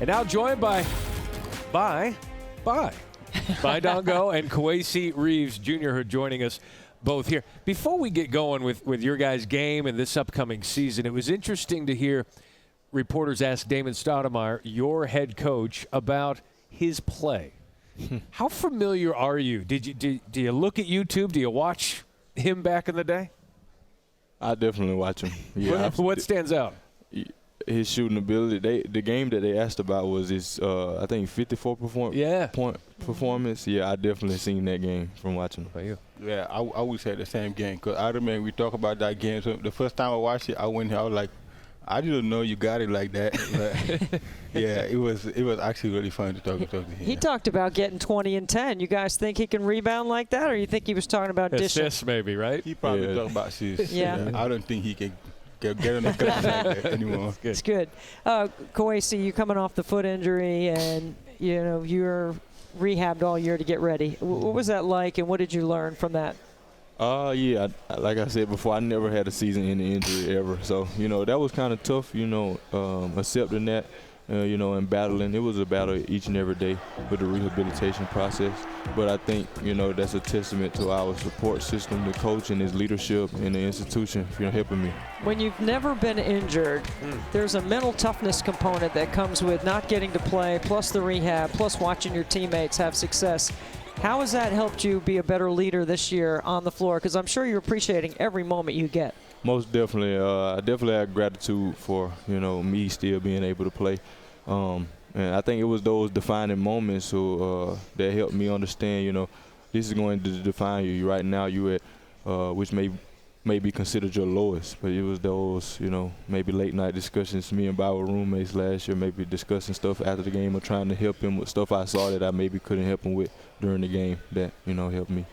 And now joined by Baye Ndongo and Kowacie Reeves Jr. who are joining us both here. Before we get going with your guys' game and this upcoming season, it was interesting to hear reporters ask Damon Stoudemire, your head coach, about his play. How familiar are you? Do you look at YouTube? Do you watch him back in the day? I definitely watch him. Yeah. What stands out? His shooting ability. The game that they asked about was his, I think, 54 point performance. Yeah, I definitely seen that game from watching him. Yeah, I would say the same game. Because I remember we talk about that game. So the first time I watched it, I went here, I was like, I didn't know you got it like that. But yeah, it was actually really fun to talk to him. He talked about getting 20 and 10. You guys think he can rebound like that, or you think he was talking about dishing? Assists, maybe, right? He probably talked about assists. Yeah. I don't think he can get on the glass like that anymore. It's good. Kowacie, you coming off the foot injury, and you're rehabbed all year to get ready. What was that like, and what did you learn from that? Yeah, like I said before, I never had a season-ending injury ever. So, that was kind of tough, accepting that, and battling. It was a battle each and every day with the rehabilitation process. But I think, that's a testament to our support system, the coach and his leadership and the institution for helping me. When you've never been injured, there's a mental toughness component that comes with not getting to play, plus the rehab, plus watching your teammates have success. How has that helped you be a better leader this year on the floor? Because I'm sure you're appreciating every moment you get. Most definitely. I definitely have gratitude for, me still being able to play. And I think it was those defining moments that helped me understand, this is going to define you. Right now you at, which may be considered your lowest. But it was those, maybe late night discussions. Me and Baye were roommates last year, maybe discussing stuff after the game or trying to help him with stuff I saw that I maybe couldn't help him with during the game that, helped me.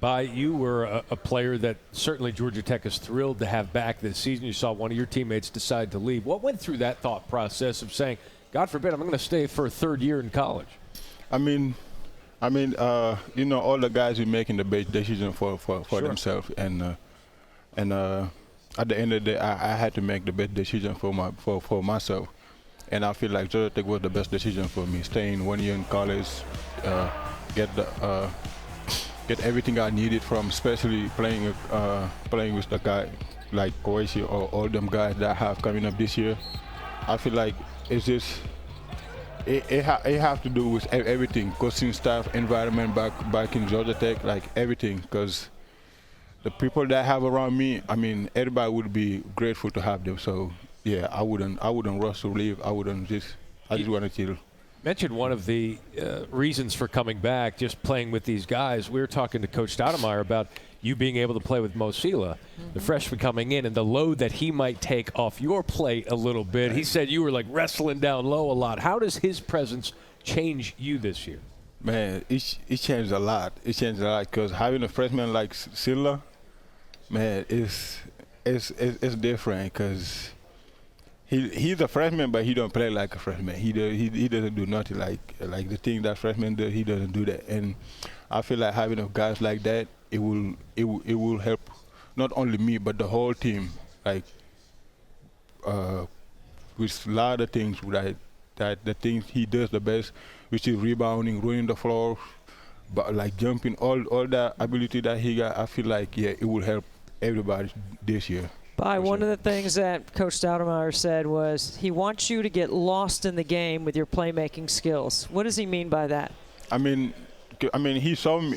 Baye, you were a player that certainly Georgia Tech is thrilled to have back this season. You saw one of your teammates decide to leave. What went through that thought process of saying, God forbid, I'm going to stay for a third year in college? I mean, all the guys are making the best decision for themselves, and at the end of the day, I had to make the best decision for myself, and I feel like Georgia Tech was the best decision for me. Staying 1 year in college, get everything I needed from, especially playing with the guy like Kowacie or all them guys that I have coming up this year. I feel like it's just it have to do with everything, coaching staff, environment back in Georgia Tech, like everything, because the people that I have around me, I mean, everybody would be grateful to have them. So yeah, I wouldn't rush to leave. I just want to chill. Mentioned one of the reasons for coming back, just playing with these guys. We were talking to Coach Stoudemire about you being able to play with Mo Sila, the freshman coming in, and the load that he might take off your plate a little bit. He said you were like wrestling down low a lot. How does his presence change you this year? Man, it changed a lot. It changed a lot because having a freshman like Sila, man, it's different because he's a freshman, but he don't play like a freshman. He doesn't do nothing like the thing that freshmen do. He doesn't do that, and I feel like having guys like that, it will help not only me but the whole team. Like with a lot of things that the things he does the best, which is rebounding, running the floor, but like jumping, all that ability that he got. I feel like it will help everybody this year. One of the things that Coach Stoudemire said was he wants you to get lost in the game with your playmaking skills. What does he mean by that? I mean, he saw me.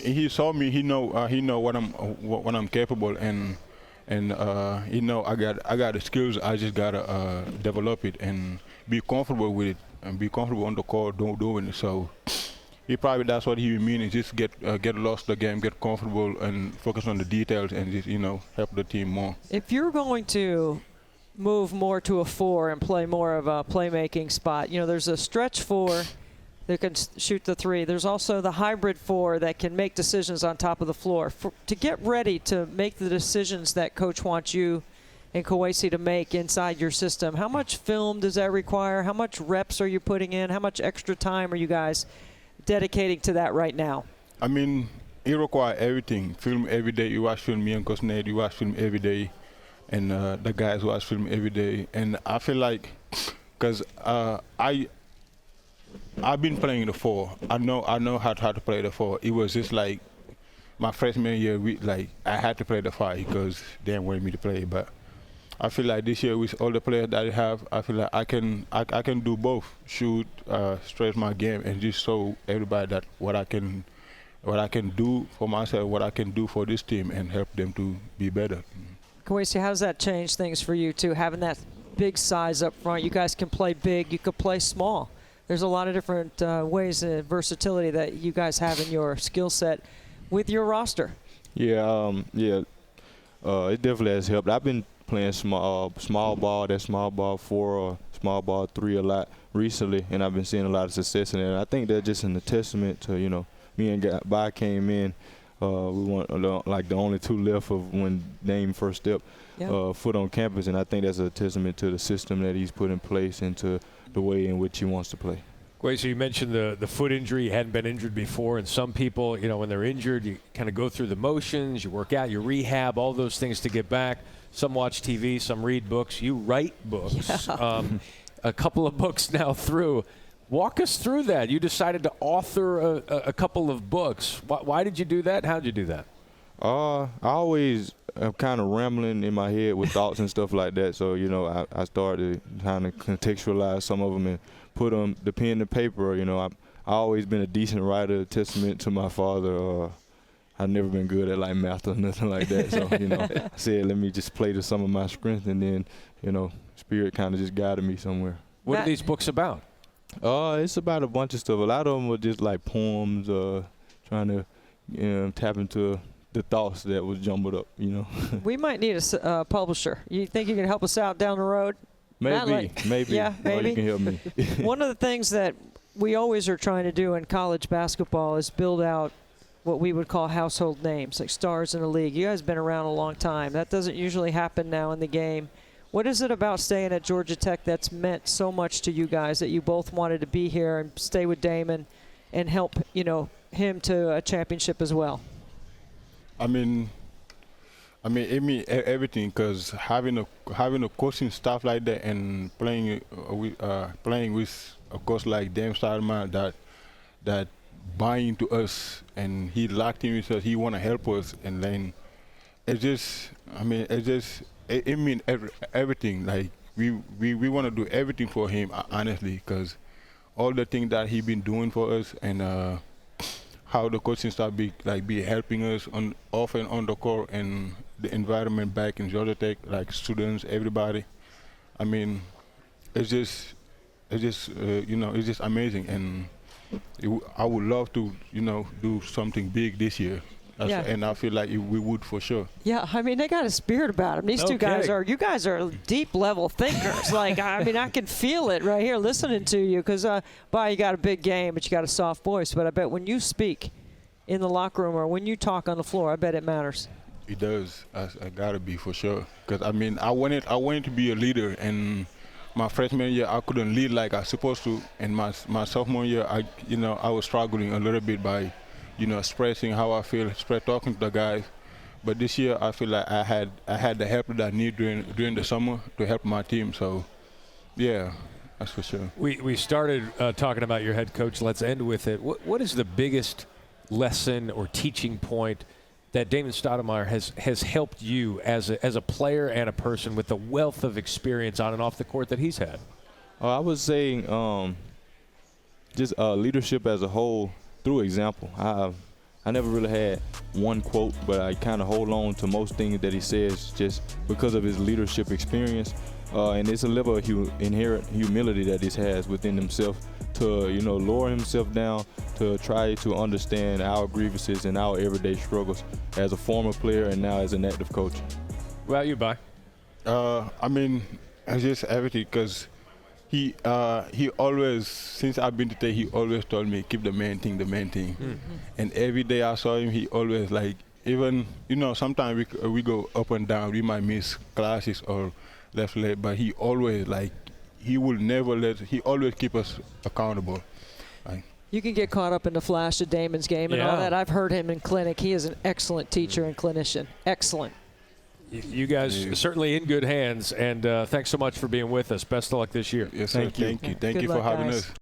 He know what I'm capable, and I got the skills. I just gotta develop it and be comfortable with it, and be comfortable on the court doing it. So that's what he means. Just get lost in the game, get comfortable, and focus on the details, and just help the team more. If you're going to move more to a 4 and play more of a playmaking spot, there's a stretch 4 that can shoot the 3. There's also the hybrid 4 that can make decisions on top of the floor. To get ready to make the decisions that Coach wants you and Kowacie to make inside your system, how much film does that require? How much reps are you putting in? How much extra time are you guys dedicating to that right now? I mean, it requires everything. Film every day. You watch film, me and Coach Nate, you watch film every day. And the guys watch film every day. And I feel like, because I've been playing the 4. I know how to play the 4. It was just like my freshman year, I had to play the 5 because they didn't want me to play. But I feel like this year with all the players that I have, I feel like I can do both, shoot, stretch my game, and just show everybody that what I can do for myself, what I can do for this team, and help them to be better. Kowacie, how does that change things for you too? Having that big size up front, you guys can play big, you could play small. There's a lot of different ways and versatility that you guys have in your skill set with your roster. Yeah, it definitely has helped. I've been playing small ball, that small ball 4 or small ball 3 a lot recently, and I've been seeing a lot of success in it. And I think that's just a testament to, me and Baye came in. We weren't like the only 2 left of when Dame first stepped foot on campus, and I think that's a testament to the system that he's put in place and to the way in which he wants to play. Wait, so you mentioned the foot injury. You hadn't been injured before, and some people, when they're injured, you kind of go through the motions, you work out, you rehab, all those things to get back. Some watch TV, some read books. You write books. Yeah. A couple of books now through. Walk us through that. You decided to author a couple of books. Why did you do that? How did you do that? I always am kind of rambling in my head with thoughts and stuff like that. So, I started trying to contextualize some of them and put the pen to paper. I've always been a decent writer, testament to my father. I've never been good at like math or nothing like that. So, I said, let me just play to some of my strength, and then, Spirit kind of just guided me somewhere. What are these books about? It's about a bunch of stuff. A lot of them were just like poems, trying to tap into the thoughts that was jumbled up, We might need a publisher. You think you can help us out down the road? Maybe. Yeah, maybe. You can help me. One of the things that we always are trying to do in college basketball is build out what we would call household names, like stars in the league. You guys have been around a long time. That doesn't usually happen now in the game. What is it about staying at Georgia Tech that's meant so much to you guys that you both wanted to be here and stay with Damon and help, him to a championship as well? I mean, it means everything, because having a coaching staff like that and playing with a coach like Dan Stoudemire that buying into us, and he locked in with us. He want to help us, and then it means everything. Like we want to do everything for him, honestly, because all the things that he been doing for us, and how the coaching staff be helping us off and on the court, and the environment back in Georgia Tech, like students, everybody. I mean, it's just amazing, and I would love to do something big this year. And I feel like we would for sure. Yeah, I mean, they got a spirit about them. These two guys you guys are deep level thinkers. Like, I mean, I can feel it right here listening to you, because Baye, you got a big game, but you got a soft voice. But I bet when you speak in the locker room or when you talk on the floor, I bet it matters. It does. I gotta be for sure. Because I mean, I wanted to be a leader, and my freshman year I couldn't lead like I was supposed to. And my sophomore year, I was struggling a little bit by expressing how I feel, talking to the guys. But this year, I feel like I had the help that I need during the summer to help my team. So, yeah, that's for sure. We started talking about your head coach. Let's end with it. What is the biggest lesson or teaching point that Damon Stoudemire has helped you as a player and a person with the wealth of experience on and off the court that he's had? I would say just leadership as a whole, through example. I never really had one quote, but I kind of hold on to most things that he says just because of his leadership experience. And it's a level of inherent humility that he has within himself to, lower himself down to try to understand our grievances and our everyday struggles as a former player and now as an active coach. What about you, Baye? I mean, it's just everything, because he always, since I've been to Tech, he always told me, keep the main thing. Mm-hmm. And every day I saw him, he always even, sometimes we go up and down, we might miss classes or left late, but he always he always keep us accountable. You can get caught up in the flash of Damon's game and all that. I've heard him in clinic. He is an excellent teacher and clinician. Excellent. You guys are certainly in good hands, and thanks so much for being with us. Best of luck this year. Yes, sir. Thank you. Thank you for having us.